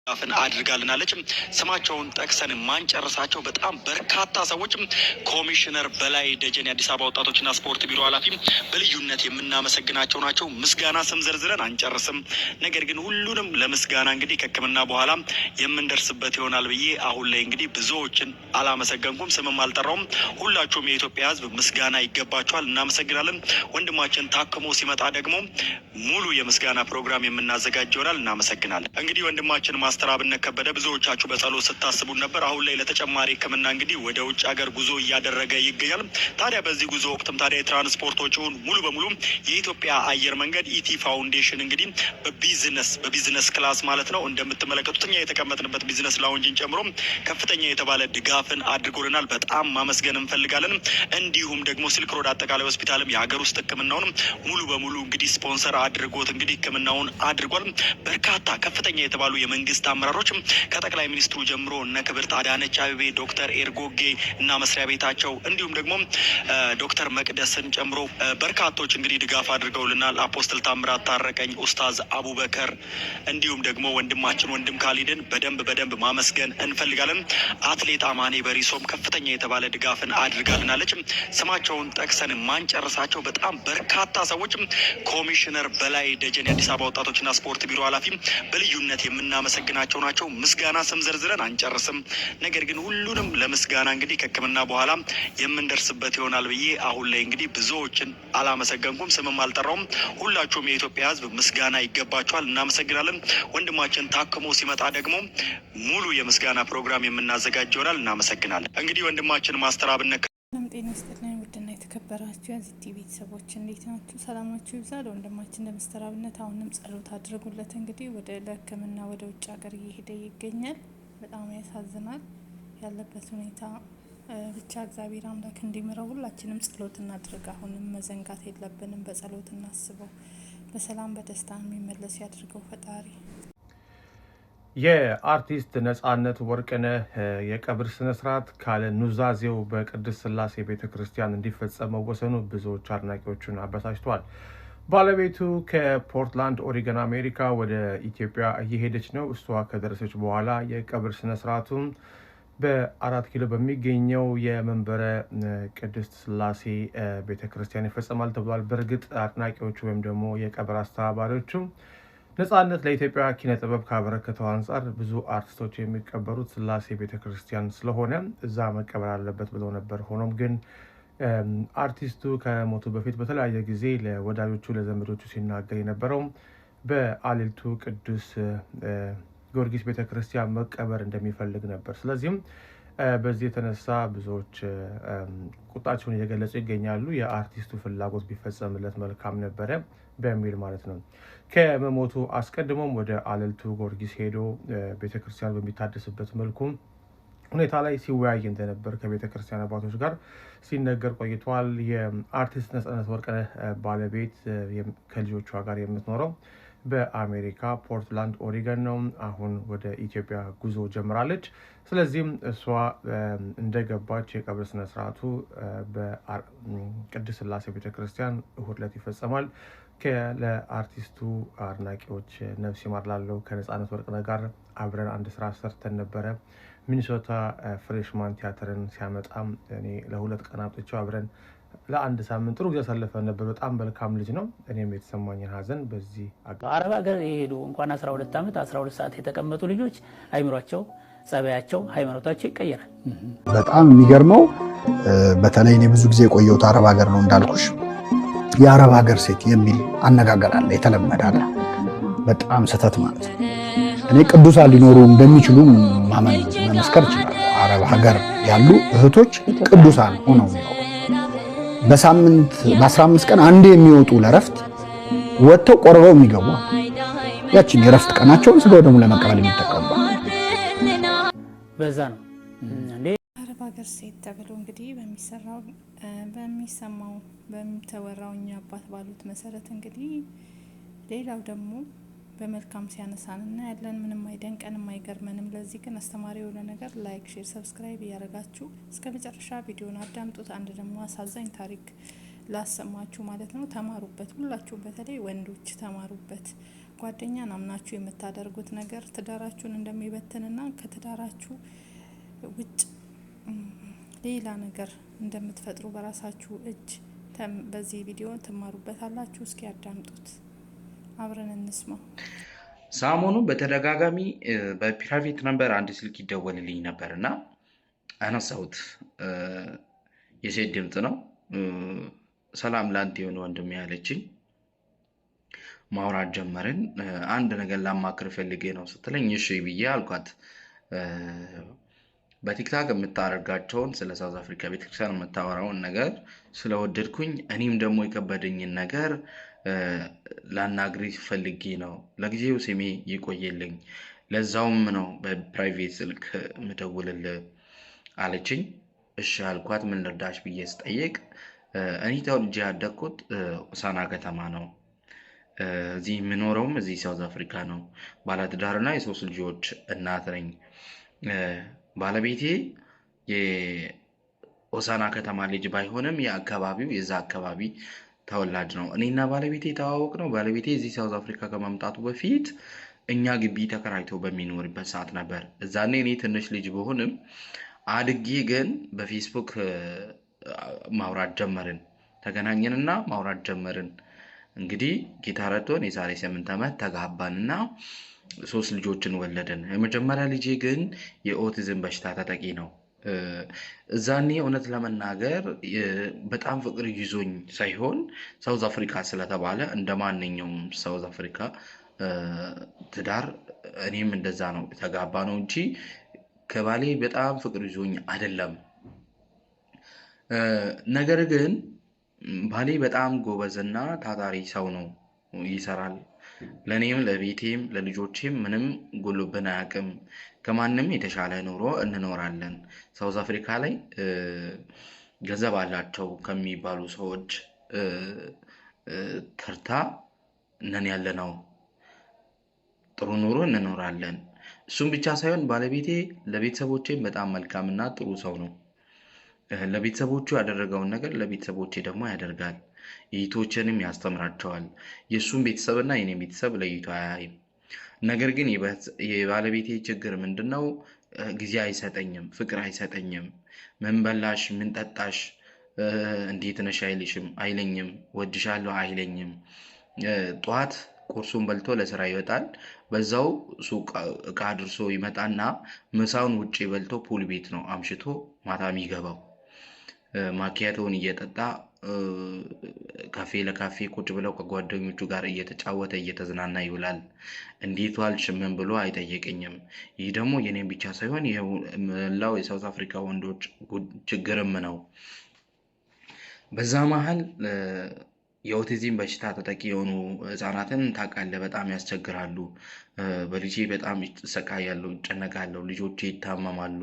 አፍን አድርጋልናለች። ስማቸውን ጠቅሰን ማንጨርሳቸው በጣም በርካታ ሰዎች ኮሚሽነር በላይ ደጀን የአዲስ አበባ ወጣቶችና ስፖርት ቢሮ ኃላፊ በልዩነት የምናመሰግናቸው ናቸው። ምስጋና ስም ዘርዝረን አንጨርስም። ነገር ግን ሁሉንም ለምስጋና እንግዲህ ከሕክምና በኋላ የምንደርስበት ይሆናል ብዬ አሁን ላይ እንግዲህ ብዙዎችን አላመሰገንኩም፣ ስምም አልጠራውም። ሁላችሁም የኢትዮጵያ ሕዝብ ምስጋና ይገባችኋል፣ እናመሰግናለን። ወንድማችን ታክሞ ሲመጣ ደግሞ ሙሉ የምስጋና ፕሮግራም የምናዘጋጅ ይሆናል። እናመሰግናለን። እንግዲህ ወንድማችን ማስተር አብነት ከበደ ብዙዎቻችሁ በጸሎት ስታስቡ ነበር። አሁን ላይ ለተጨማሪ ሕክምና እንግዲህ ወደ ውጭ ሀገር ጉዞ እያደረገ ይገኛል። ታዲያ በዚህ ጉዞ ወቅትም ታዲያ የትራንስፖርት ወጪውን ሙሉ በሙሉ የኢትዮጵያ አየር መንገድ ኢቲ ፋውንዴሽን እንግዲህ በቢዝነስ ክላስ ማለት ነው እንደምትመለከቱት እኛ የተቀመጥንበት ቢዝነስ ላውንጅን ጨምሮ ከፍተኛ የተባለ ድጋፍን አድርጎልናል። በጣም ማመስገን እንፈልጋለን። እንዲሁም ደግሞ ሲልክ ሮድ አጠቃላይ ሆስፒታልም የሀገር ውስጥ ሕክምናውን ሙሉ በሙሉ እንግዲህ ስፖንሰር አድርጎት እንግዲህ ሕክምናውን አድርጓል። በርካታ ከፍተኛ የተባሉ የመንግስት አመራሮች ከጠቅላይ ሚኒስትሩ ጀምሮ እነ ክብርት አዳነች አቤቤ፣ ዶክተር ኤርጎጌ እና መስሪያ ቤታቸው እንዲሁም ደግሞ ዶክተር መቅደስን ጨምሮ በርካቶች እንግዲህ ድጋፍ አድርገውልናል። አፖስትል ታምራት ታረቀኝ፣ ኡስታዝ አቡበከር እንዲሁም ደግሞ ወንድማችን ወንድም ካሊድን በደንብ ማመስገን እንፈልጋለን። አትሌት አማኔ በሪሶም ከፍተኛ የተባለ ድጋፍን አድርጋልናለች። ስማቸውን ጠቅሰን ማንጨርሳቸው በጣም በርካታ ሰዎች ኮሚሽነር በላይ ደጀን የአዲስ አበባ ወጣቶችና ስፖርት ቢሮ ኃላፊ በልዩነት የምናመሰግናቸው ናቸው። ምስጋና ስም ዘርዝረን አንጨርስም። ነገር ግን ሁሉንም ለምስጋና እንግዲህ ከሕክምና በኋላ የምንደርስበት ይሆናል ብዬ አሁን ላይ እንግዲህ ብዙዎችን አላመሰገንኩም፣ ስምም አልጠራውም። ሁላችሁም የኢትዮጵያ ሕዝብ ምስጋና ይገባችኋል፣ እናመሰግናለን። ወንድማችን ታክሞ ሲመጣ ደግሞ ሙሉ የምስጋና ፕሮግራም የምናዘጋጅ ይሆናል። እናመሰግናለን። እንግዲህ ወንድማችን ማስተር አብነት ጤና ይስጥልኝ። ውድና የተከበራችሁ የዚህ ቲቪ ቤተሰቦች እንዴት ናችሁ? ሰላማችሁ ይብዛ። ለወንድማችን ለማስተር አብነት አሁንም ጸሎት አድርጉለት። እንግዲህ ወደ ለሕክምና ወደ ውጭ ሀገር እየሄደ ይገኛል። በጣም ያሳዝናል ያለበት ሁኔታ። ብቻ እግዚአብሔር አምላክ እንዲምረው ሁላችንም ጸሎት እናድርግ። አሁንም መዘንጋት የለብንም። በጸሎት እናስበው። በሰላም በደስታ የሚመለስ ያድርገው ፈጣሪ። የአርቲስት ነጻነት ወርቅነህ የቀብር ስነስርዓት ካለ ኑዛዜው በቅድስት ሥላሴ ቤተ ክርስቲያን እንዲፈጸም መወሰኑ ብዙዎች አድናቂዎቹን አበሳጭቷል። ባለቤቱ ከፖርትላንድ ኦሪገን አሜሪካ ወደ ኢትዮጵያ እየሄደች ነው። እሷ ከደረሰች በኋላ የቀብር ስነስርዓቱን በ4 ኪሎ በሚገኘው የመንበረ ቅድስት ሥላሴ ቤተ ክርስቲያን ይፈጸማል ተብሏል። በእርግጥ አድናቂዎቹ ወይም ደግሞ የቀብር አስተባባሪዎቹ ነጻነት ለኢትዮጵያ ኪነ ጥበብ ካበረከተው አንጻር ብዙ አርቲስቶች የሚቀበሩት ሥላሴ ቤተ ክርስቲያን ስለሆነ እዛ መቀበር አለበት ብለው ነበር። ሆኖም ግን አርቲስቱ ከሞቱ በፊት በተለያየ ጊዜ ለወዳጆቹ ለዘመዶቹ ሲናገር የነበረው በአሌልቱ ቅዱስ ጊዮርጊስ ቤተ ክርስቲያን መቀበር እንደሚፈልግ ነበር። ስለዚህም በዚህ የተነሳ ብዙዎች ቁጣቸውን እየገለጹ ይገኛሉ። የአርቲስቱ ፍላጎት ቢፈጸምለት መልካም ነበረ በሚል ማለት ነው። ከመሞቱ አስቀድሞም ወደ አሌልቱ ጊዮርጊስ ሄዶ ቤተክርስቲያን በሚታደስበት መልኩ ሁኔታ ላይ ሲወያይ እንደነበር ከቤተክርስቲያን አባቶች ጋር ሲነገር ቆይቷል። የአርቲስት ነጻነት ወርቅነህ ባለቤት ከልጆቿ ጋር የምትኖረው በአሜሪካ ፖርትላንድ ኦሪገን ነው። አሁን ወደ ኢትዮጵያ ጉዞ ጀምራለች። ስለዚህም እሷ እንደገባች የቀብር ስነስርዓቱ በቅድስት ሥላሴ ቤተክርስቲያን እሁድ ዕለት ይፈጸማል። ለአርቲስቱ አድናቂዎች ነፍስ ይማር ላለው ከነጻነት ወርቅነህ ጋር አብረን አንድ ስራ ሰርተን ነበረ። ሚኒሶታ ፍሬሽማን ቲያትርን ሲያመጣም እኔ ለ2 ቀን አብጥቼው አብረን ለአንድ ሳምንት ጥሩ ጊዜ አሳልፈን ነበር። በጣም መልካም ልጅ ነው። እኔም የተሰማኝን ሀዘን በዚህ አረብ ሀገር የሄዱ እንኳን 12 ዓመት 12 ሰዓት የተቀመጡ ልጆች አይምሯቸው፣ ጸባያቸው፣ ሃይማኖታቸው ይቀየራል። በጣም የሚገርመው በተለይ እኔ ብዙ ጊዜ የቆየሁት አረብ ሀገር ነው እንዳልኩሽ። የአረብ ሀገር ሴት የሚል አነጋገር አለ፣ የተለመደ አለ። በጣም ስህተት ማለት ነው። እኔ ቅዱሳን ሊኖሩ እንደሚችሉ ማመን መመስከር ይችላል። አረብ ሀገር ያሉ እህቶች ቅዱሳን ሆነው በሳምንት በ15 ቀን አንዴ የሚወጡ ለረፍት ወጥተው ቆርበው የሚገቡ ያችን የረፍት ቀናቸውን ስለ ደግሞ ለመቀበል የሚጠቀሙ በዛ ነው እንዴ አረብ ሀገር ሴት ተብሎ እንግዲህ በሚሰማው በሚተወራው እኛ አባት ባሉት መሰረት እንግዲህ ሌላው ደግሞ በመልካም ሲያነሳንና ያለን ምንም አይደንቀንም አይገርመንም። ለዚህ ግን አስተማሪ የሆነ ነገር ላይክ፣ ሼር፣ ሰብስክራይብ እያደረጋችሁ እስከ መጨረሻ ቪዲዮን አዳምጡት። አንድ ደግሞ አሳዛኝ ታሪክ ላሰማችሁ ማለት ነው። ተማሩበት፣ ሁላችሁም በተለይ ወንዶች ተማሩበት። ጓደኛን አምናችሁ የምታደርጉት ነገር ትዳራችሁን እንደሚበትንና ከትዳራችሁ ውጭ ሌላ ነገር እንደምትፈጥሩ በራሳችሁ እጅ በዚህ ቪዲዮ ትማሩበታላችሁ። እስኪ ያዳምጡት፣ አብረን እንስማው። ሰሞኑ በተደጋጋሚ በፕራይቬት ነምበር አንድ ስልክ ይደወልልኝ ነበር እና አነሳሁት። የሴት ድምፅ ነው። ሰላም ላንተ የሆነ ወንድም ያለችኝ። ማውራት ጀመርን። አንድ ነገር ላማክር ፈልጌ ነው ስትለኝ እሺ ብዬ አልኳት። በቲክታክ የምታደርጋቸውን ስለ ሳውዝ አፍሪካ ቤተክርስቲያን የምታወራውን ነገር ስለወደድኩኝ እኔም ደግሞ የከበደኝን ነገር ላናግሪ ፈልጌ ነው። ለጊዜው ስሜ ይቆየልኝ፣ ለዛውም ነው በፕራይቬት ስልክ ምደውልልህ አለችኝ። እሺ አልኳት። ምን ልርዳሽ ብዬ ስጠይቅ እኔ ተወልጄ ያደግኩት ሆሳዕና ከተማ ነው። እዚህ የምኖረውም እዚህ ሳውዝ አፍሪካ ነው። ባለትዳርና የሶስት ልጆች እናት ነኝ። ባለቤቴ የሆሳዕና ከተማ ልጅ ባይሆንም የአካባቢው የዛ አካባቢ ተወላጅ ነው። እኔና ባለቤቴ የተዋወቅ ነው። ባለቤቴ እዚህ ሳውዝ አፍሪካ ከመምጣቱ በፊት እኛ ግቢ ተከራይቶ በሚኖርበት ሰዓት ነበር። እዛኔ እኔ ትንሽ ልጅ በሆንም አድጌ ግን በፌስቡክ ማውራት ጀመርን። ተገናኘንና ማውራት ጀመርን። እንግዲህ ጌታ ረድቶን የዛሬ 8 ዓመት ተጋባንና 3 ልጆችን ወለድን። የመጀመሪያ ልጄ ግን የኦቲዝም በሽታ ተጠቂ ነው። እዛኔ እውነት ለመናገር በጣም ፍቅር ይዞኝ ሳይሆን ሳውዝ አፍሪካ ስለተባለ እንደ ማንኛውም ሳውዝ አፍሪካ ትዳር እኔም እንደዛ ነው ተጋባ ነው እንጂ ከባሌ በጣም ፍቅር ይዞኝ አይደለም። ነገር ግን ባሌ በጣም ጎበዝና ታታሪ ሰው ነው፣ ይሰራል። ለእኔም ለቤቴም ለልጆቼም ምንም ጎሎብን አያውቅም። ከማንም የተሻለ ኑሮ እንኖራለን። ሳውዝ አፍሪካ ላይ ገንዘብ አላቸው ከሚባሉ ሰዎች ተርታ ነን ያለ ነው። ጥሩ ኑሮ እንኖራለን። እሱም ብቻ ሳይሆን ባለቤቴ ለቤተሰቦቼም በጣም መልካምና ጥሩ ሰው ነው። ለቤተሰቦቹ ያደረገውን ነገር ለቤተሰቦቼ ደግሞ ያደርጋል። እህቶችንም ያስተምራቸዋል። የእሱም ቤተሰብና የኔም ቤተሰብ ለይቶ አያይም። ነገር ግን የባለቤቴ ችግር ምንድን ነው? ጊዜ አይሰጠኝም፣ ፍቅር አይሰጠኝም። ምን በላሽ፣ ምን ጠጣሽ፣ እንዴት ነሽ አይለኝም። ወድሻለሁ አይለኝም። ጠዋት ቁርሱን በልቶ ለስራ ይወጣል። በዛው ሱቅ እቃ አድርሶ ይመጣና ምሳውን ውጭ በልቶ ፑል ቤት ነው አምሽቶ ማታ የሚገባው። ማኪያቶን እየጠጣ ካፌ ለካፌ ቁጭ ብለው ከጓደኞቹ ጋር እየተጫወተ እየተዝናና ይውላል። እንዴት ዋልሽ ምን ብሎ አይጠየቀኝም። ይህ ደግሞ የኔም ብቻ ሳይሆን የመላው የሳውዝ አፍሪካ ወንዶች ችግርም ነው። በዛ መሀል የኦቲዝም በሽታ ተጠቂ የሆኑ ህጻናትን ታውቃለህ፣ በጣም ያስቸግራሉ። በልጄ በጣም እሰቃያለሁ፣ እጨነቃለሁ። ልጆቼ ይታመማሉ።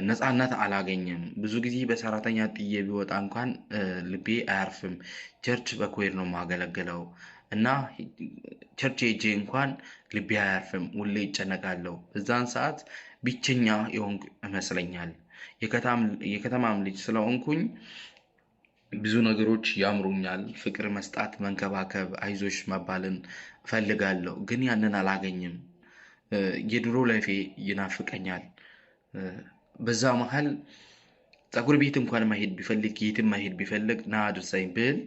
ነፃነት አላገኝም። ብዙ ጊዜ በሰራተኛ ጥዬ ቢወጣ እንኳን ልቤ አያርፍም። ቸርች በኮሄድ ነው የማገለግለው እና ቸርች ሄጄ እንኳን ልቤ አያርፍም። ሁሌ ይጨነቃለሁ። እዛን ሰዓት ብቸኛ የሆንኩ ይመስለኛል። የከተማም ልጅ ስለሆንኩኝ ብዙ ነገሮች ያምሩኛል። ፍቅር መስጣት፣ መንከባከብ፣ አይዞሽ መባልን እፈልጋለሁ። ግን ያንን አላገኝም። የድሮ ላይፌ ይናፍቀኛል። በዛ መሀል ፀጉር ቤት እንኳን መሄድ ቢፈልግ የትም መሄድ ቢፈልግ ና አድርሰኝ ብል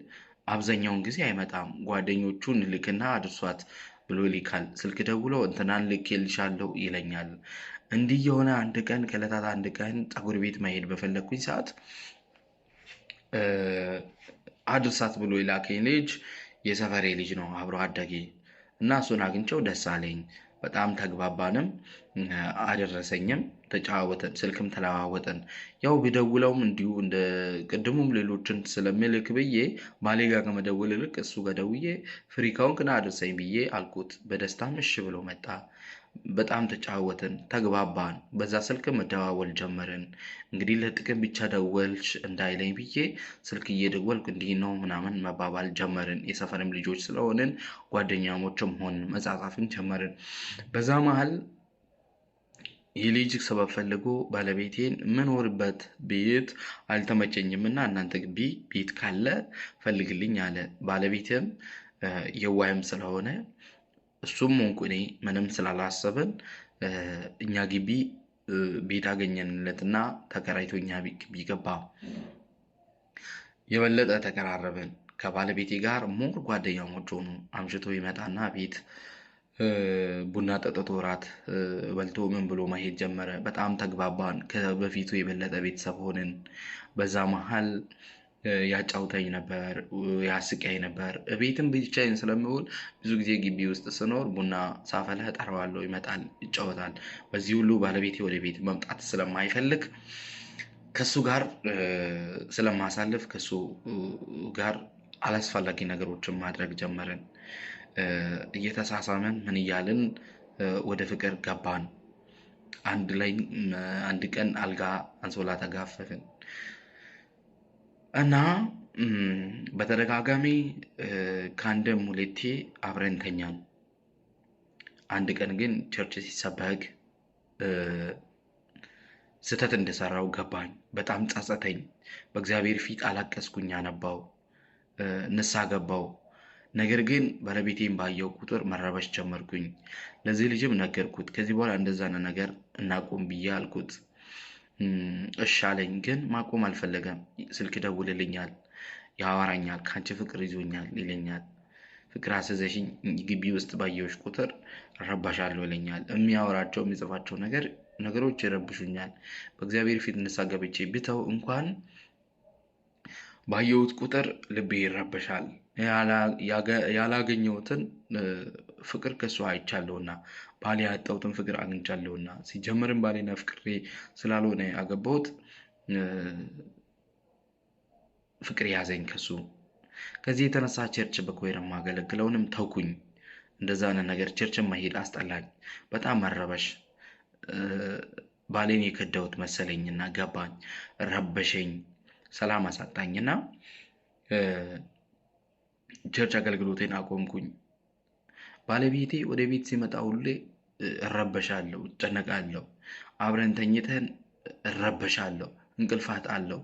አብዛኛውን ጊዜ አይመጣም። ጓደኞቹን ልክና አድርሷት ብሎ ይልካል። ስልክ ደውሎ እንትናን ልኬልሻለሁ ይለኛል። እንዲህ የሆነ አንድ ቀን ከዕለታት አንድ ቀን ፀጉር ቤት መሄድ በፈለግኩኝ ሰዓት አድርሳት ብሎ የላከኝ ልጅ የሰፈሬ ልጅ ነው፣ አብሮ አደጌ እና እሱን አግኝቼው ደስ አለኝ። በጣም ተግባባንም፣ አደረሰኝም፣ ተጫዋወተን፣ ስልክም ተለዋወጠን። ያው ቢደውለውም እንዲሁ እንደ ቅድሙም ሌሎችን ስለምልክ ብዬ ባሌ ጋር ከመደወል ይልቅ እሱ ጋር ደውዬ ፍሪ ከሆንክ ና አድርሰኝ ብዬ አልኩት። በደስታም እሺ ብሎ መጣ። በጣም ተጫወትን፣ ተግባባን። በዛ ስልክ መደዋወል ጀመርን። እንግዲህ ለጥቅም ብቻ ደወልሽ እንዳይለኝ ብዬ ስልክ እየደወልኩ እንዲህ ነው ምናምን መባባል ጀመርን። የሰፈርም ልጆች ስለሆንን ጓደኛሞችም ሆን መጻጻፍን ጀመርን። በዛ መሀል የልጅ ሰበብ ፈልጎ ባለቤቴን ምኖርበት ቤት አልተመቸኝም እና እናንተ ግቢ ቤት ካለ ፈልግልኝ አለ። ባለቤትም የዋይም ስለሆነ እሱም ሆንኩ እኔ ምንም ስላላሰብን እኛ ግቢ ቤት አገኘንለትና ተከራይቶ እኛ ግቢ ገባ። የበለጠ ተቀራረብን። ከባለቤቴ ጋር ሞር ጓደኛሞች ሆኑ። አምሽቶ ይመጣና ቤት ቡና ጠጥቶ እራት በልቶ ምን ብሎ መሄድ ጀመረ። በጣም ተግባባን። ከበፊቱ የበለጠ ቤተሰብ ሆንን። በዛ መሀል ያጫውተኝ ነበር፣ ያስቀኝ ነበር። ቤትም ብቻዬን ስለምውል ብዙ ጊዜ ግቢ ውስጥ ስኖር ቡና ሳፈላ እጠራዋለሁ፣ ይመጣል፣ ይጫወታል። በዚህ ሁሉ ባለቤቴ ወደ ቤት መምጣት ስለማይፈልግ ከሱ ጋር ስለማሳልፍ ከሱ ጋር አላስፈላጊ ነገሮችን ማድረግ ጀመርን። እየተሳሳመን ምን እያልን ወደ ፍቅር ገባን። አንድ ላይ አንድ ቀን አልጋ አንሶላ ተጋፈፍን እና በተደጋጋሚ ከአንድም ሁለቴ አብረን ተኛን። አንድ ቀን ግን ቸርች ሲሰበክ ስህተት እንደሰራው ገባኝ። በጣም ጸጸተኝ። በእግዚአብሔር ፊት አላቀስኩኝ፣ አነባው፣ ንስሐ ገባው። ነገር ግን ባለቤቴን ባየው ቁጥር መረበሽ ጀመርኩኝ። ለዚህ ልጅም ነገርኩት። ከዚህ በኋላ እንደዛ ነገር እናቆም ብዬ አልኩት። እሺ አለኝ። ግን ማቆም አልፈለገም። ስልክ ደውልልኛል፣ ያወራኛል፣ ከአንቺ ፍቅር ይዞኛል ይለኛል። ፍቅር አስዘሽኝ ግቢ ውስጥ ባየውሽ ቁጥር እረባሻለሁ ይለኛል። የሚያወራቸው የሚጽፋቸው ነገሮች ይረብሹኛል። በእግዚአብሔር ፊት ንስሐ ገብቼ ብተው እንኳን ባየሁት ቁጥር ልቤ ይረበሻል። ያላገኘሁትን ፍቅር ከሱ አይቻለሁና ባሌ ያጣሁትን ፍቅር አግኝቻለሁና ሲጀምርም ባሌን አፍቅሬ ስላልሆነ ያገባሁት ፍቅር ያዘኝ ከሱ። ከዚህ የተነሳ ቸርች በኮይር ማገለግለውንም ተውኩኝ። እንደዛ ነገር ቸርችን መሄድ አስጠላኝ። በጣም መረበሽ ባሌን የከዳሁት መሰለኝና ገባኝ፣ ረበሸኝ፣ ሰላም አሳጣኝና ቸርች አገልግሎቴን አቆምኩኝ። ባለቤቴ ወደ ቤት ሲመጣ ሁሌ እረበሻለሁ፣ እጨነቃለሁ። አብረን ተኝተን እረበሻለሁ፣ እንቅልፍ አጣለሁ፣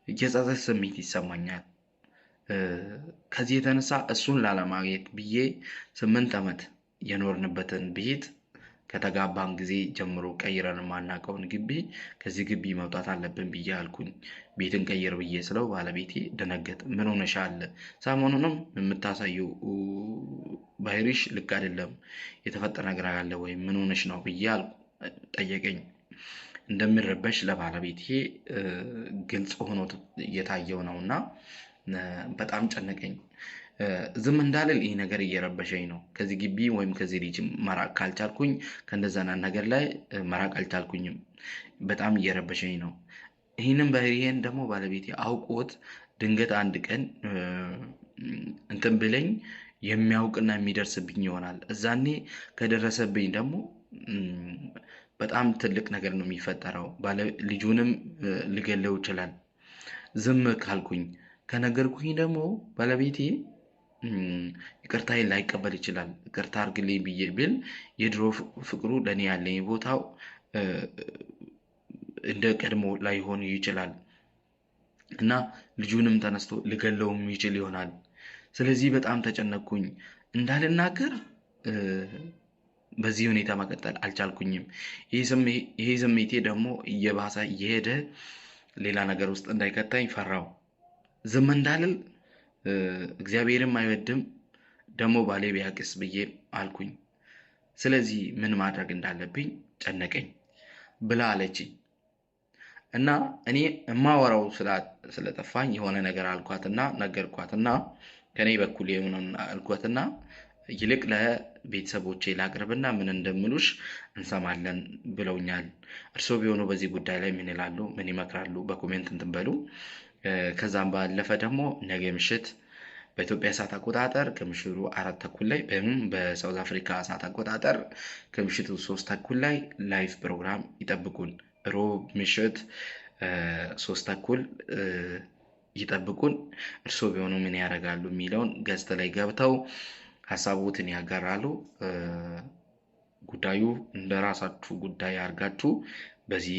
የጸጸት ስሜት ይሰማኛል። ከዚህ የተነሳ እሱን ላለማግኘት ብዬ 8 ዓመት የኖርንበትን ቤት ከተጋባን ጊዜ ጀምሮ ቀይረን የማናውቀውን ግቢ ከዚህ ግቢ መውጣት አለብን ብዬ አልኩኝ። ቤትን ቀይር ብዬ ስለው ባለቤቴ ደነገጥ። ምን ሆነሻል? ሰሞኑንም የምታሳየው ባህሪሽ ልክ አይደለም፣ የተፈጠረ ነገር አለ ወይ? ምን ሆነሽ ነው ብዬ ጠየቀኝ። እንደሚረበሽ ለባለቤቴ ግልጽ ሆኖ እየታየው ነውና በጣም ጨነቀኝ። ዝም እንዳልል ይህ ነገር እየረበሸኝ ነው። ከዚህ ግቢ ወይም ከዚህ ልጅ መራቅ ካልቻልኩኝ ከእንደዛ ነገር ላይ መራቅ አልቻልኩኝም። በጣም እየረበሸኝ ነው። ይህንም ባህሪዬን ደግሞ ባለቤቴ አውቆት ድንገት አንድ ቀን እንትን ብለኝ የሚያውቅና የሚደርስብኝ ይሆናል። እዛኔ ከደረሰብኝ ደግሞ በጣም ትልቅ ነገር ነው የሚፈጠረው። ልጁንም ሊገለው ይችላል። ዝም ካልኩኝ ከነገርኩኝ ደግሞ ባለቤቴ ይቅርታዬን ላይቀበል ይችላል። ይቅርታ አድርግልኝ ብዬ ብል የድሮ ፍቅሩ ለእኔ ያለኝ ቦታው እንደ ቀድሞ ላይሆን ይችላል እና ልጁንም ተነስቶ ልገለውም ይችል ይሆናል። ስለዚህ በጣም ተጨነቅኩኝ። እንዳልናገር በዚህ ሁኔታ መቀጠል አልቻልኩኝም። ይሄ ስሜቴ ደግሞ እየባሰ እየሄደ ሌላ ነገር ውስጥ እንዳይከታኝ ፈራው። ዝም እንዳልል እግዚአብሔርም አይወድም ደግሞ ባሌ ቢያቅስ ብዬ አልኩኝ። ስለዚህ ምን ማድረግ እንዳለብኝ ጨነቀኝ ብላ አለችኝ እና እኔ የማወራው ስለጠፋኝ የሆነ ነገር አልኳትና ነገርኳትና ከኔ በኩል የሆነ አልኳትና ይልቅ ለቤተሰቦቼ ላቅርብና ምን እንደምሉሽ እንሰማለን ብለውኛል። እርስዎ ቢሆኑ በዚህ ጉዳይ ላይ ምን ይላሉ? ምን ይመክራሉ? በኮሜንት እንትን በሉ። ከዛም ባለፈ ደግሞ ነገ ምሽት በኢትዮጵያ ሰዓት አቆጣጠር ከምሽቱ 4 ተኩል ላይ በሳውዝ አፍሪካ ሰዓት አቆጣጠር ከምሽቱ 3 ተኩል ላይ ላይቭ ፕሮግራም ይጠብቁን። ሮብ ምሽት 3 ተኩል ይጠብቁን። እርስዎ ቢሆኑ ምን ያደርጋሉ የሚለውን ገስት ላይ ገብተው ሀሳቦትን ያጋራሉ። ጉዳዩ እንደ ራሳችሁ ጉዳይ አድርጋችሁ በዚህ